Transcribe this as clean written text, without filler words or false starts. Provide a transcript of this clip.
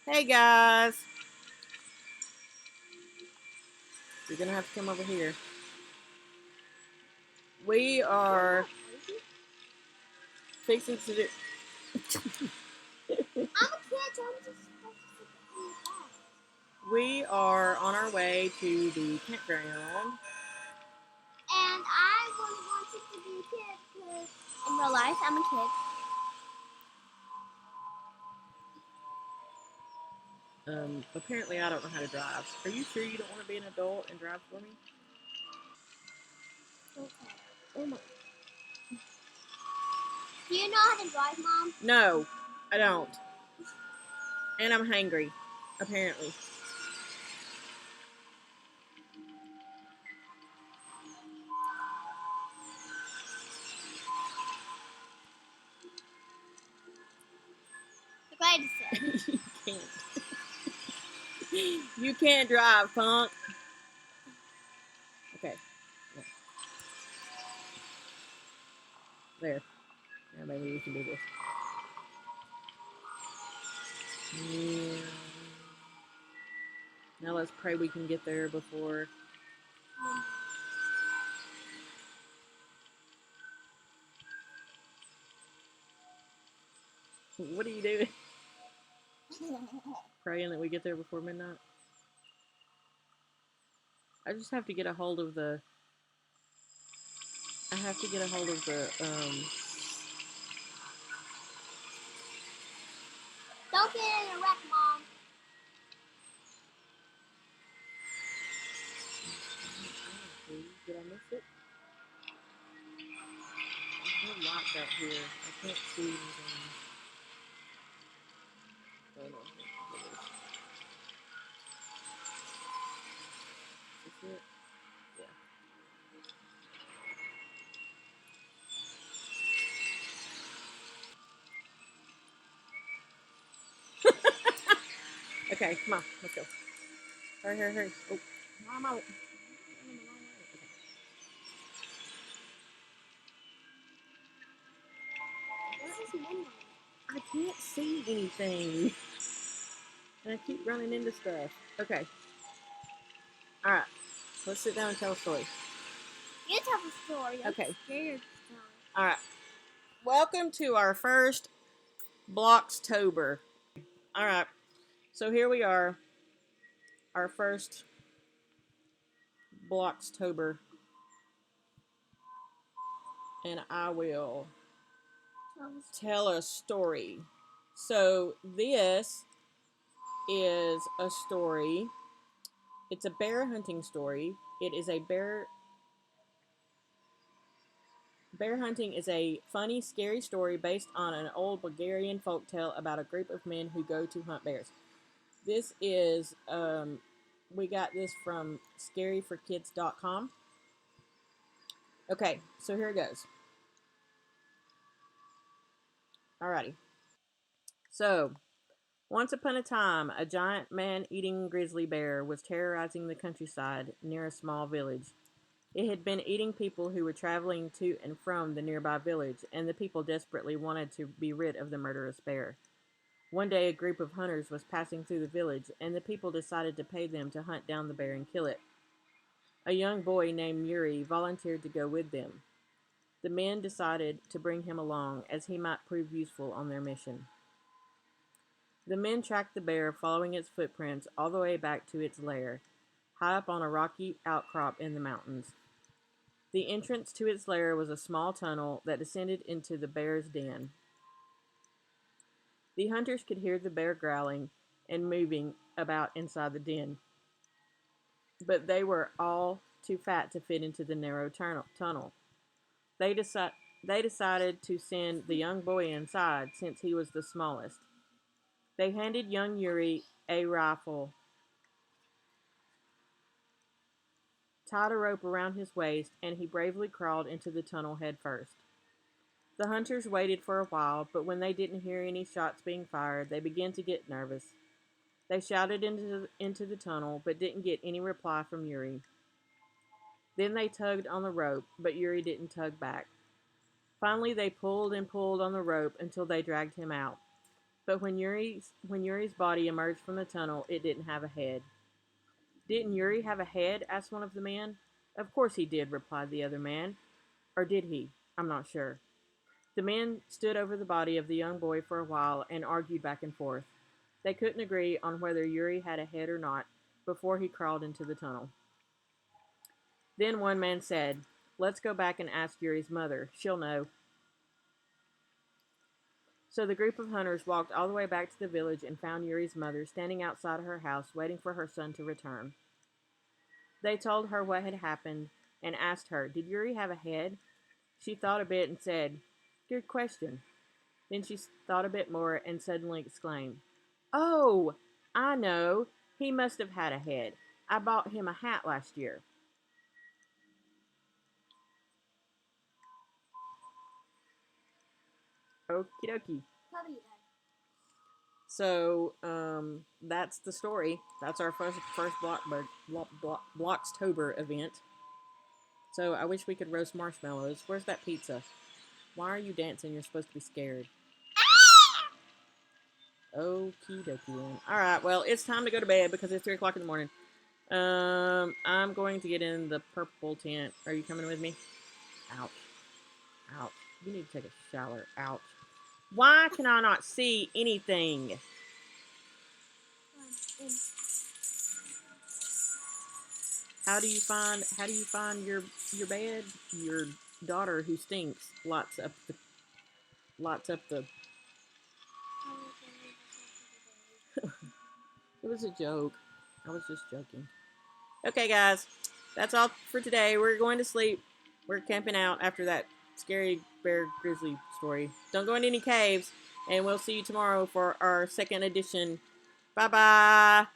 Hey guys, you're gonna have to come over here. We are fixing to do. We are on our way to the campground. And I was wanted to be a kid because in real life I'm a kid. Apparently I don't know how to drive. Are you sure you don't want to be an adult and drive for me? Okay. Oh my. Do you know how to drive, Mom? No, I don't. And I'm hangry, apparently. The guy just said. You can't. You can't drive, punk. Okay. Yeah. There. Now maybe we can do this. Yeah. Now let's pray we can get there before. What are you doing? Praying that we get there before midnight? I just have to get a hold of the. I have to get a hold of the. Don't get in a wreck, Mom. Did I miss it? There's no lights out here. I can't see anything. Oh no. Is this it? Yeah. Okay, come on, let's go. Hurry, hurry, hurry. Oh, I'm out. This is midnight. I can't see anything. And I keep running into stuff. Okay. Alright. Let's sit down and tell a story. You tell the story. I'm Okay. scared. Alright. Welcome to our first BloxTober. Alright. So here we are. Our first BloxTober. And I will tell a story. So this is a story. It's a bear hunting story. It is a bear hunting is a funny, scary story based on an old Bulgarian folktale about a group of men who go to hunt bears. This is we got this from scaryforkids.com. Okay, so here it goes. Alrighty. So, once upon a time, a giant man-eating grizzly bear was terrorizing the countryside near a small village. It had been eating people who were traveling to and from the nearby village, and the people desperately wanted to be rid of the murderous bear. One day, a group of hunters was passing through the village, and the people decided to pay them to hunt down the bear and kill it. A young boy named Yuri volunteered to go with them. The men decided to bring him along, as he might prove useful on their mission. The men tracked the bear, following its footprints all the way back to its lair, high up on a rocky outcrop in the mountains. The entrance to its lair was a small tunnel that descended into the bear's den. The hunters could hear the bear growling and moving about inside the den, but they were all too fat to fit into the narrow tunnel. They, they decided to send the young boy inside since he was the smallest. They handed young Yuri a rifle, tied a rope around his waist, and he bravely crawled into the tunnel head first. The hunters waited for a while, but when they didn't hear any shots being fired, they began to get nervous. They shouted into the tunnel, but didn't get any reply from Yuri. Then they tugged on the rope, but Yuri didn't tug back. Finally, they pulled and pulled on the rope until they dragged him out. But when Yuri's body emerged from the tunnel, it didn't have a head. Didn't Yuri have a head? Asked one of the men. Of course he did, replied the other man. Or did he? I'm not sure. The men stood over the body of the young boy for a while and argued back and forth. They couldn't agree on whether Yuri had a head or not before he crawled into the tunnel. Then one man said, "Let's go back and ask Yuri's mother. She'll know." So the group of hunters walked all the way back to the village and found Yuri's mother standing outside her house waiting for her son to return. They told her what had happened and asked her, "Did Yuri have a head?" She thought a bit and said, "Good question." Then she thought a bit more and suddenly exclaimed, "Oh, I know. He must have had a head. I bought him a hat last year." Okie dokie. Cubbie. So, that's the story. That's our first BloxTober event. So I wish we could roast marshmallows. Where's that pizza? Why are you dancing? You're supposed to be scared. Okie dokie then. Alright, well, it's time to go to bed because it's 3 o'clock in the morning. I'm going to get in the purple tent. Are you coming with me? Ouch. Ouch. You need to take a shower. Ouch. Why can I not see anything? How do you find your bed? Your daughter who stinks lights up the It was a joke. I was just joking. Okay, guys. That's all for today. We're going to sleep. We're camping out after that scary bear grizzly story. Don't go into any caves. And we'll see you tomorrow for our second edition. Bye bye.